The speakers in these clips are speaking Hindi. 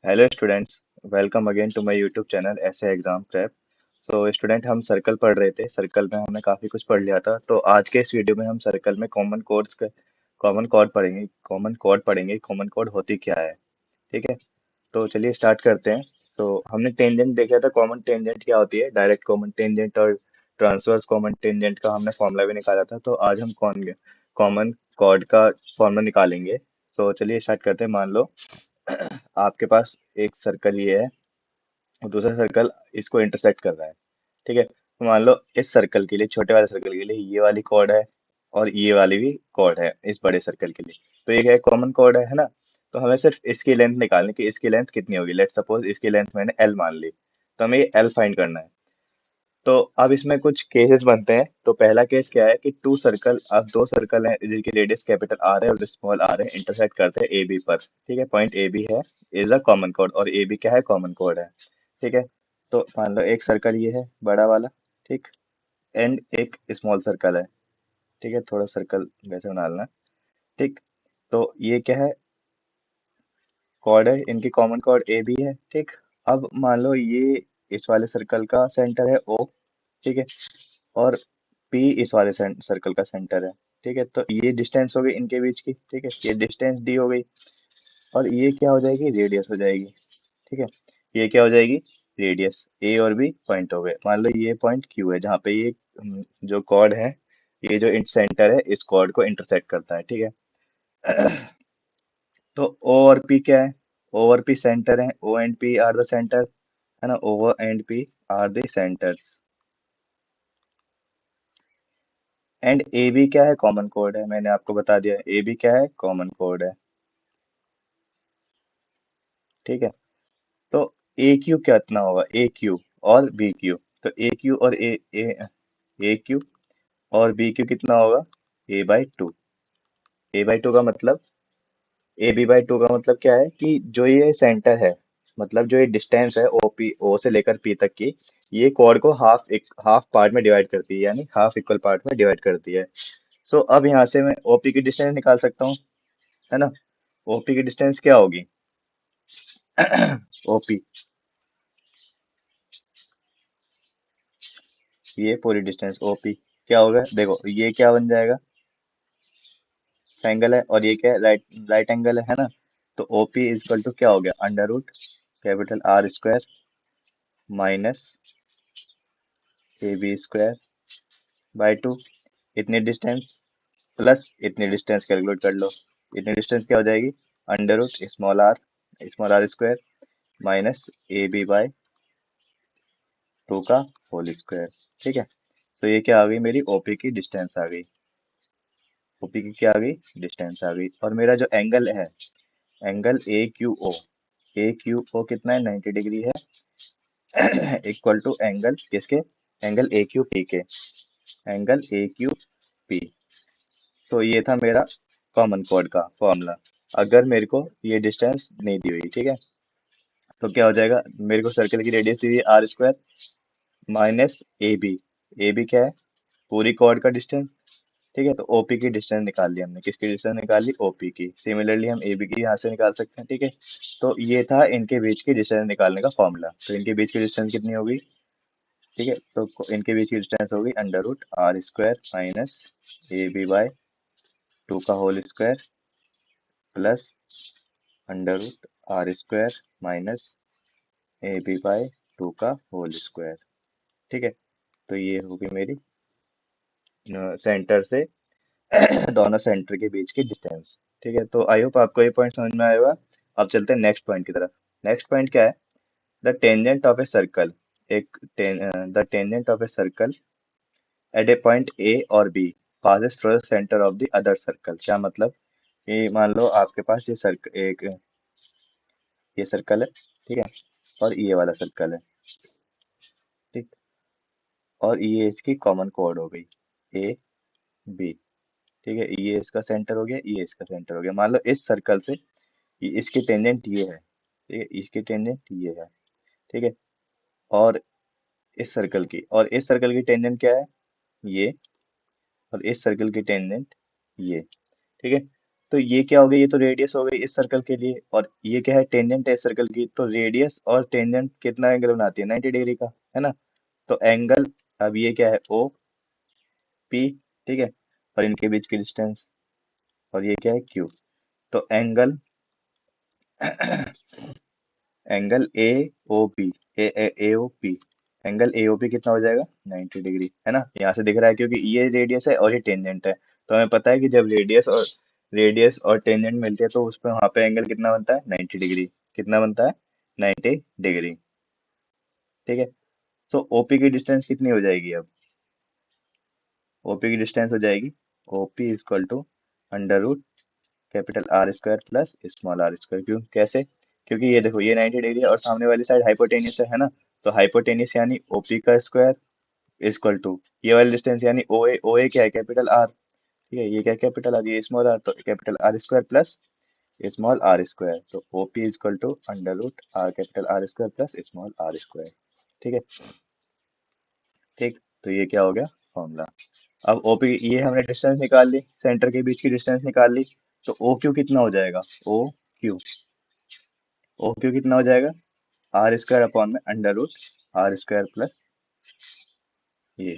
Hello students, welcome again to my YouTube channel ace exam prep. So student, हम सर्कल पढ़ रहे थे। सर्कल में हमने काफ़ी कुछ पढ़ लिया था, तो आज के इस वीडियो में हम सर्कल में कॉमन कोड पढ़ेंगे। कॉमन कोड होती क्या है, ठीक है। तो चलिए स्टार्ट करते हैं। तो हमने टेंजेंट देखा था। कॉमन टेंजेंट क्या होती है, डायरेक्ट कॉमन टेंजेंट और ट्रांसवर्स कॉमन टेंजेंट का हमने फॉर्मूला भी निकाला था। तो आज हम कॉमन कॉर्ड का फॉर्मूला निकालेंगे। तो चलिए स्टार्ट करते हैं। मान लो आपके पास एक सर्कल ये है और दूसरा सर्कल इसको इंटरसेक्ट कर रहा है, ठीक है। तो मान लो इस सर्कल के लिए, छोटे वाले सर्कल के लिए ये वाली कॉर्ड है और ये वाली भी कॉर्ड है इस बड़े सर्कल के लिए। तो ये क्या है, कॉमन कॉर्ड है ना। तो हमें सिर्फ इसकी लेंथ निकालनी कि इसकी लेंथ कितनी होगी। लेट्स सपोज इसकी लेंथ मैंने एल मान ली, तो हमें ये एल फाइंड करना है। तो अब इसमें कुछ केसेस बनते हैं। तो पहला केस क्या है कि अब दो सर्कल हैं जिनकी रेडियस कैपिटल आर है और स्मॉल आर है, इंटरसेक्ट करते हैं ए बी पर, ठीक है। पॉइंट ए बी है, इज अ कॉमन कोड, और ए बी क्या है, कॉमन कोड है, ठीक है। तो मान लो एक सर्कल ये है बड़ा वाला, ठीक, एंड एक स्मॉल सर्कल है, ठीक है। थोड़ा सर्कल वैसे बना लेना, ठीक। तो ये क्या है, कॉर्ड है, इनकी कॉमन कॉर्ड ए बी है, ठीक। अब मान लो ये इस वाले सर्कल का सेंटर है ओ, ठीक है, और पी इस वाले सर्कल का सेंटर है, ठीक है। तो ये डिस्टेंस हो गई इनके बीच की, ठीक है, ये डिस्टेंस डी हो गई। और ये क्या हो जाएगी, रेडियस हो जाएगी, ठीक है। ये क्या हो जाएगी, रेडियस। ए और बी पॉइंट हो गए। मान लो ये पॉइंट क्यू है जहाँ पे ये जो कॉर्ड है, ये जो सेंटर है इस कॉर्ड को इंटरसेक्ट करता है, ठीक है। तो ओ और पी क्या है, ओ और पी सेंटर है, O and P are the centre, है ना। O and P are the centres. And A B क्या है, कॉमन कोड है, मैंने आपको बता दिया ए बी क्या है, कॉमन कोड है, ठीक है। तो ए क्यू कितना होगा, ए क्यू और बी क्यू। तो ए क्यू और ए क्यू और बी क्यू कितना होगा, a/2। a/2 का मतलब, a b/2 का मतलब क्या है कि जो ये सेंटर है, मतलब जो ये डिस्टेंस है ओ से लेकर पी तक की, ये कॉर्ड को हाफ पार्ट में डिवाइड करती है, यानी हाफ इक्वल पार्ट में डिवाइड करती है। सो अब यहाँ से मैं ओपी की डिस्टेंस निकाल सकता हूँ, है ना। ओपी की डिस्टेंस क्या होगी, ओपी, ये पूरी डिस्टेंस ओपी क्या होगा, देखो ये क्या बन जाएगा, एंगल है, और ये क्या है, राइट राइट एंगल है ना। तो ओपी इज इक्वल टू क्या हो गया, under root capital R square minus A B square by two, इतनी डिस्टेंस प्लस इतनी डिस्टेंस कैलकुलेट कर लो। इतनी डिस्टेंस क्या हो जाएगी, under root small R square minus A B by two का होल स्क्वायर, ठीक है। तो ये क्या आ गई, मेरी ओपी की डिस्टेंस आ गई। ओपी की क्या आ गई, डिस्टेंस आ गई। और मेरा जो एंगल है, एंगल ए क्यू ओ कितना है, 90 डिग्री है, इक्वल टू एंगल किसके, एंगल ए क्यू पी के, एंगल ए क्यू पी। तो ये था मेरा कॉमन कोड का फॉर्मूला। अगर मेरे को ये डिस्टेंस नहीं दी हुई, ठीक है, तो क्या हो जाएगा, मेरे को सर्कल की रेडियस दी हुई है R square minus A B क्या है, पूरी कॉर्ड का डिस्टेंस, ठीक है। तो ओपी की डिस्टेंस निकाल ली हमने, किसकी डिस्टेंस निकाल ली, ओपी की। सिमिलरली हम ए बी की यहाँ से निकाल सकते हैं, ठीक है। तो ये था इनके बीच की डिस्टेंस निकालने का फॉर्मूला। तो इनके बीच की डिस्टेंस कितनी होगी, ठीक है। तो इनके बीच की डिस्टेंस होगी under root R square minus A B by two का whole square plus under root R square minus A B by two का होल स्क्वायर, ठीक है। तो ये होगी मेरी सेंटर से दोनों सेंटर के बीच की डिस्टेंस, ठीक है। तो आई होप आपको ये पॉइंट समझ में आएगा। अब चलते हैं नेक्स्ट पॉइंट की तरफ। नेक्स्ट पॉइंट क्या है, the tangent of a circle, the tangent of a circle eight A point A और B passes through the center of the other circle। क्या मतलब, ये मान लो आपके पास ये सर्कल है, ठीक है, और ये वाला सर्कल है, ठीक। और ये इसकी कॉमन कोड हो गई ए बी, ठीक है। ये इसका सेंटर हो गया, ये इसका सेंटर हो गया। मान लो इस सर्कल से इसकी टेंजेंट ये है, ठीक है, इसकी टेंजेंट ये है, ठीक है। और इस सर्कल की टेंजेंट क्या है, ये, और इस सर्कल की टेंजेंट ये, ठीक है। तो ये क्या हो गई, ये तो रेडियस हो गई इस सर्कल के लिए, और ये क्या है, टेंजेंट है इस सर्कल की। तो रेडियस और टेंजेंट कितना एंगल बनाती है, 90 डिग्री का, है ना। तो एंगल, अब ये क्या है, ओ पी, ठीक है, और इनके बीच की डिस्टेंस, और ये क्या है, क्यू। तो angle angle A O P, A O P, angle A O P कितना हो जाएगा, 90 डिग्री, है ना। यहाँ से दिख रहा है क्योंकि ये रेडियस है और ये टेंजेंट है। तो हमें पता है कि जब रेडियस और टेंजेंट मिलते हैं तो उस पर वहाँ पे एंगल कितना बनता है, 90 डिग्री। कितना बनता है, 90 डिग्री, ठीक है। सो ओपी की डिस्टेंस कितनी हो जाएगी अब, ओपी की डिस्टेंस हो जाएगी, OP is equal to under root capital R square plus small R square. क्यों, कैसे, क्योंकि ये देखो, ये 90 डिग्री है और सामने वाली साइड हाइपोटेनियस है ना। तो हाइपोटेनियस यानी ओपी का स्क्वायर इक्वल टू ये वाली डिस्टेंस यानी ओ ए, ओ ए क्या है, कैपिटल आर, ठीक है, ये क्या, कैपिटल आर, ये स्मॉल आर, तो capital R square plus small R square. तो OP is equal to under root R capital R square plus small R square, ठीक है। ठीक, तो ये क्या हो गया फॉर्मूला। अब ओपी, ये हमने डिस्टेंस निकाल ली, सेंटर के बीच की डिस्टेंस निकाल ली। तो ओ क्यू कितना हो जाएगा, ओ क्यू, ओ क्यू कितना हो जाएगा, आर स्क्वायर अपॉन में under root R square plus ये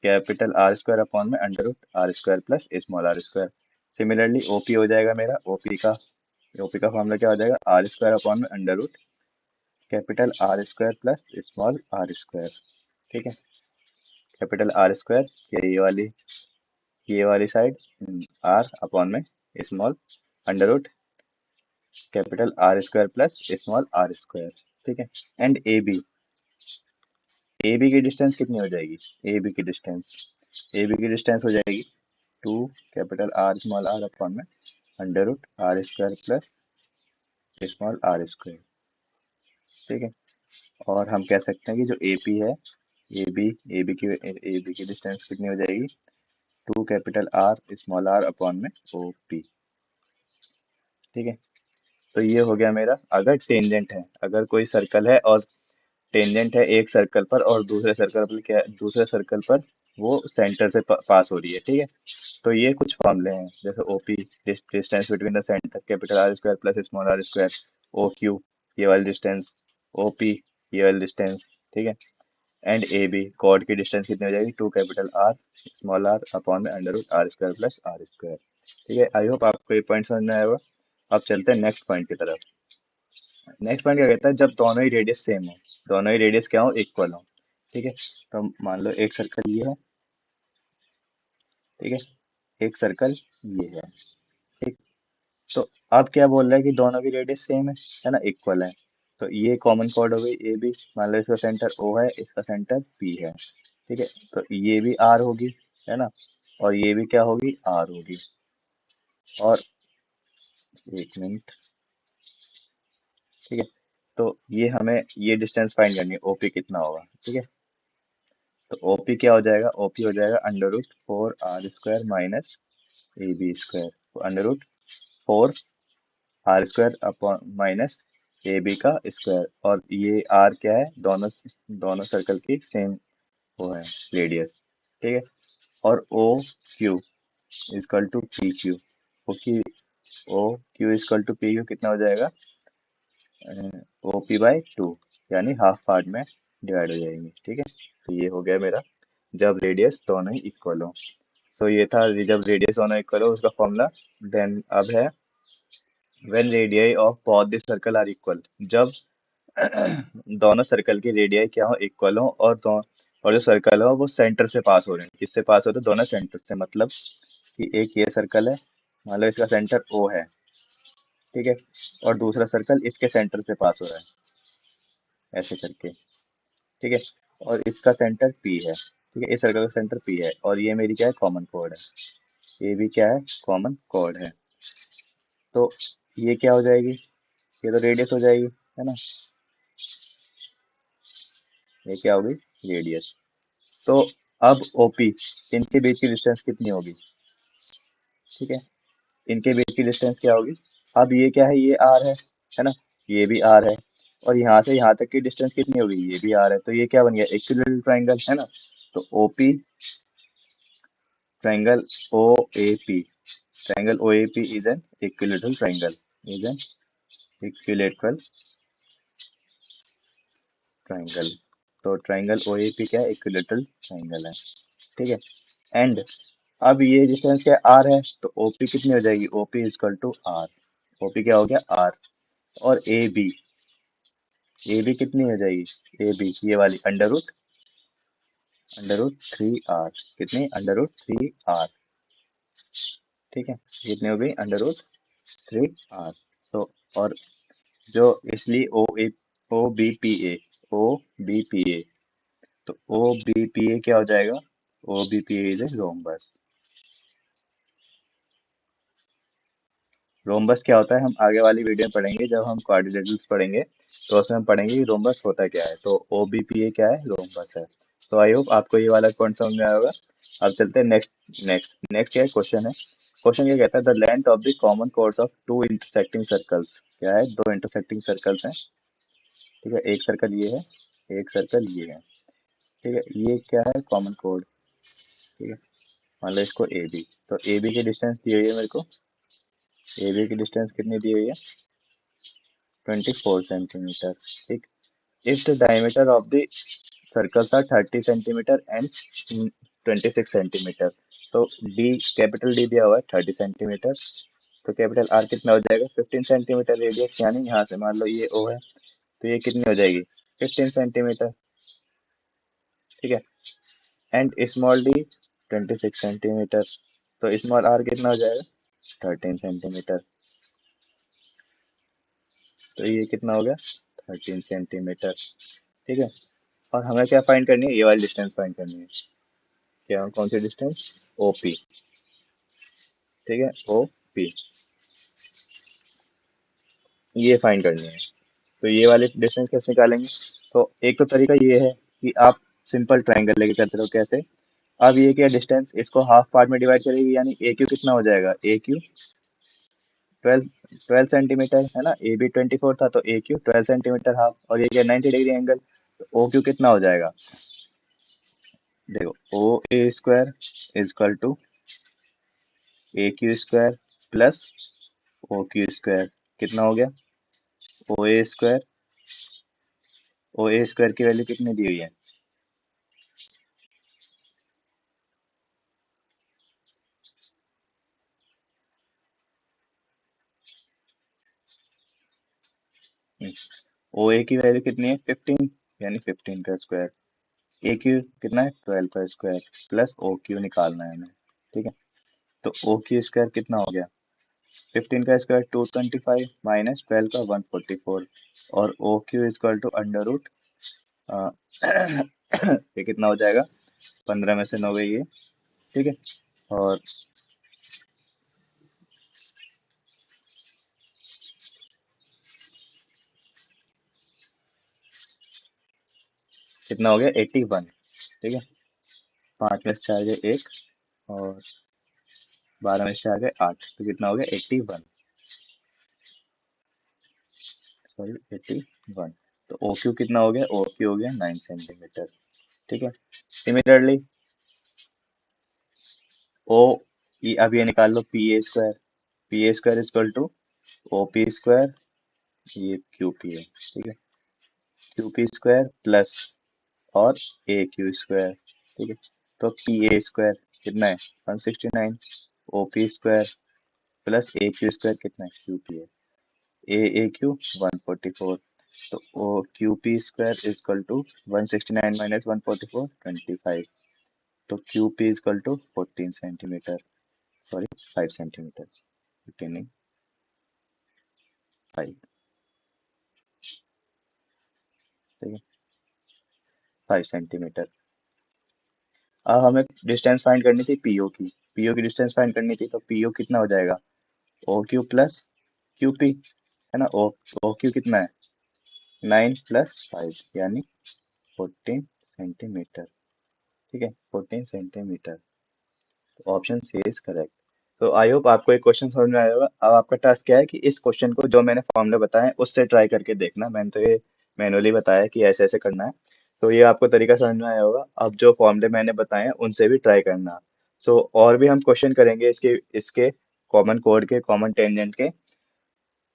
कैपिटल आर स्क्वायर अपॉन में under root R square plus small R square. Similarly OP हो जाएगा मेरा, ओपी का फॉर्मूला क्या हो जाएगा, आर स्क्वायर अपॉन में under root capital R square plus small R square, ठीक है। कैपिटल आर स्क्वायर, ये वाली साइड आर अपॉन में small under root capital R square plus small R square, ठीक है। एंड ए बी की डिस्टेंस कितनी हो जाएगी, ए बी की डिस्टेंस हो जाएगी 2 capital R small R upon में under root R square plus small R square, ठीक है। और हम कह सकते हैं कि जो ए पी है, ए बी की डिस्टेंस कितनी हो जाएगी, 2 capital R small R upon में ओ पी, ठीक है। तो ये हो गया मेरा, अगर टेंजेंट है, अगर कोई सर्कल है और टेंजेंट है एक सर्कल पर और दूसरे सर्कल पर वो सेंटर से पास हो रही है, ठीक है। तो ये कुछ फॉर्मूले हैं, जैसे OP distance between the centre capital R square plus small R square, O Q ये वाली डिस्टेंस, ओपी ये वाली डिस्टेंस, ठीक है। एंड ए बी कॉर्ड की डिस्टेंस कितनी हो जाएगी, 2 capital R small R upon में under root R square plus R square, ठीक है। आई होप आपको ये पॉइंट समझ में आया होगा। अब चलते हैं नेक्स्ट पॉइंट की तरफ। नेक्स्ट पॉइंट क्या कहता है, जब दोनों ही रेडियस सेम हो, दोनों ही रेडियस क्या हो, इक्वल हो, ठीक है। तो मान लो एक सर्कल ये है, ठीक है, एक सर्कल ये है, ठीक। तो अब क्या बोल रहा है कि दोनों की रेडियस सेम है ना, इक्वल है। तो ये कॉमन कॉर्ड हो गई ए बी, मान लो इसका सेंटर ओ है, इसका सेंटर पी है, ठीक है। तो ये भी आर होगी, है ना, और ये भी क्या होगी, आर होगी। और एक मिनट, ठीक है। तो ये हमें ये डिस्टेंस फाइंड करनी है, ओपी कितना होगा, ठीक है। तो ओपी क्या हो जाएगा, ओपी हो जाएगा under root 4r² minus A B square, under root 4r² upon minus A B का स्क्वायर। और ये आर क्या है, दोनों दोनों सर्कल की सेम वो है रेडियस, ठीक है। और O Q equal to P Q, O की O Q equal to P Q कितना हो जाएगा, ओ पी बाई 2, यानी हाफ पार्ट में डिवाइड हो जाएंगे, ठीक है। तो ये हो गया मेरा, जब रेडियस दोनों ही इक्वल हो। सो ये था जब रेडियस दोनों इक्वल हो उसका फॉर्मूला। देन अब है when radii of both the circle are equal, जब दोनों सर्कल की रेडियाई क्या हो, इक्वल हो, और जो सर्कल हो वो सेंटर से पास हो रहे हैं, किससे पास होते हैं, दोनों सेंटर से। मतलब कि एक ये सर्कल है, मान लो इसका सेंटर ओ है, ठीक है, और दूसरा सर्कल इसके सेंटर से पास हो रहा है, ऐसे करके, ठीक है। और इसका सेंटर पी है, ठीक है, इस सर्कल का सेंटर पी है, और ये मेरी क्या है, कॉमन कोड है, ये भी क्या है, कॉमन कोड है। तो ये क्या हो जाएगी, ये तो रेडियस हो जाएगी, है ना, ये क्या होगी, रेडियस। तो अब ओपी, इनके बीच की डिस्टेंस कितनी होगी, ठीक है, इनके बीच की डिस्टेंस क्या होगी। अब ये क्या है, ये आर है ना, ये भी आर है, और यहाँ से यहाँ तक की डिस्टेंस कितनी होगी, ये भी आर है। तो ये क्या बन गया, इक्विलेटरल ट्राइंगल, है ना। तो OP triangle O A P, triangle OAP is an equilateral triangle, is an equilateral triangle. तो ट्रायंगल OAP क्या है, इक्विलेटरल ट्रायंगल है। ठीक है। एंड अब ये डिस्टेंस क्या आर है, तो OP कितनी हो जाएगी, OP is equal to R. OP क्या हो गया आर। और ए बी कितनी हो जाएगी, ए बी ये वाली अंडर रूट 3R, कितनी अंडर रूट 3R। ठीक है, कितनी हो गई अंडर रूट 3R। तो और जो इसलिए ओ बी पी ए तो ओ बी पी ए क्या हो जाएगा, O B P A is a rhombus. Rhombus क्या होता है हम आगे वाली वीडियो में पढ़ेंगे, जब हम क्वाड्रिलेटरल्स पढ़ेंगे तो उसमें हम पढ़ेंगे कि रोम्बस होता क्या है। तो OBPA क्या है, रोम्बस है। तो आई होप आपको ये वाला पॉइंट समझ में आया होगा। अब चलते हैं नेक्स्ट क्या क्वेश्चन है। क्वेश्चन क्या कहता है, the length of the common कोर्स ऑफ टू इंटरसेक्टिंग सर्कल्स। क्या है, दो इंटरसेक्टिंग सर्कल्स हैं। ठीक है, एक सर्कल ये है, एक सर्कल ये है। ठीक है, ये क्या है, कॉमन कोड। ठीक है, मान लो इसको ए बी, तो ए बी की डिस्टेंस दी हुई है मेरे को। ए बी की डिस्टेंस कितनी दी हुई है, 24 सेंटीमीटर। ठीक। If the diameter of the circles are 30 centimetre and 26 centimetre. तो डी, कैपिटल डी दिया हुआ है 30 सेंटीमीटर, तो कैपिटल आर कितना हो जाएगा, 15 सेंटीमीटर रेडियस। यानी यहाँ से मान लो ये ओ है, तो ये कितनी हो जाएगी, 15 सेंटीमीटर। ठीक है। एंड स्मॉल डी 26 सेंटीमीटर, तो स्मॉल आर कितना हो जाएगा, 13 सेंटीमीटर। तो ये कितना हो गया, 13 सेंटीमीटर। ठीक है। और हमें क्या फाइंड करनी है, ये वाली डिस्टेंस फाइंड करनी है। क्या, कौन सी डिस्टेंस, OP। ठीक है, OP ये फाइंड करनी है। तो ये वाली डिस्टेंस कैसे निकालेंगे, तो एक तो तरीका ये है कि आप सिंपल ट्रायंगल लेके चलते रहो। कैसे, अब ये क्या डिस्टेंस, इसको हाफ पार्ट में डिवाइड करेगी, यानी AQ कितना हो जाएगा, AQ 12 सेंटीमीटर है ना। AB 24 था, तो AQ 12 सेंटीमीटर हाफ, और ये क्या 90 डिग्री एंगल, तो OQ कितना हो जाएगा, देखो OA² is equal to AQ² plus OQ²। कितना हो गया, OA² OA² की वैल्यू कितनी दी हुई है, OA की वैल्यू कितनी है 15, यानी 15 का स्क्वायर। AQ कितना है 12 का स्क्वायर, प्लस OQ निकालना है हमें। ठीक है, तो OQ² कितना हो गया, 15 का स्क्वायर 225 माइनस 12 का 144, और OQ is equal to under root ये कितना हो जाएगा, 15 में से 9 गई ये। ठीक है, और कितना हो गया 81। ठीक है, 5 में से 4 गए 1, और 12 में से 4 गए 8, तो कितना हो गया 81, सॉरी 81। तो OQ कितना हो गया, OQ हो गया 9 सेंटीमीटर। ठीक है, सिमिलरली ओ अब ये निकाल लो PA² इजकल टू OP², ये QP है। ठीक है, QP² प्लस और AQ²। ठीक है, तो PA² कितना है 169, OP² प्लस AQ² कितना है, QP है, AAQ 144। तो ओ QP² इजकल टू 169 माइनस 144 25। तो QP is equal to 14 centimetre, sorry 5 centimetre, 5। ठीक है, 5 सेंटीमीटर। अब हमें डिस्टेंस फाइंड करनी थी पीओ की डिस्टेंस फाइंड करनी थी, तो पीओ कितना हो जाएगा, OQ प्लस QP, है ना। ओ क्यू कितना है 9 + 5, यानी 14 सेंटीमीटर। ठीक है, 14 सेंटीमीटर। तो ऑप्शन सी इज करेक्ट। तो आई होप आपको एक क्वेश्चन समझ में आया होगा। अब आपका टास्क क्या है कि इस क्वेश्चन को जो मैंने फॉर्मूला बताया उससे ट्राई करके देखना। मैंने तो ये मैनुअली बताया कि ऐसे ऐसे करना है, तो ये आपको तरीका समझ में आया होगा। अब जो फॉर्मूले मैंने बताए हैं उनसे भी ट्राई करना। सो और भी हम क्वेश्चन करेंगे इसके इसके कॉमन कोड के, कॉमन टेंजेंट के।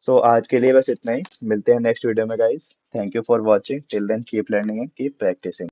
सो आज के लिए बस इतना ही, मिलते हैं नेक्स्ट वीडियो में guys. Thank you for watching, till then keep learning and keep practising.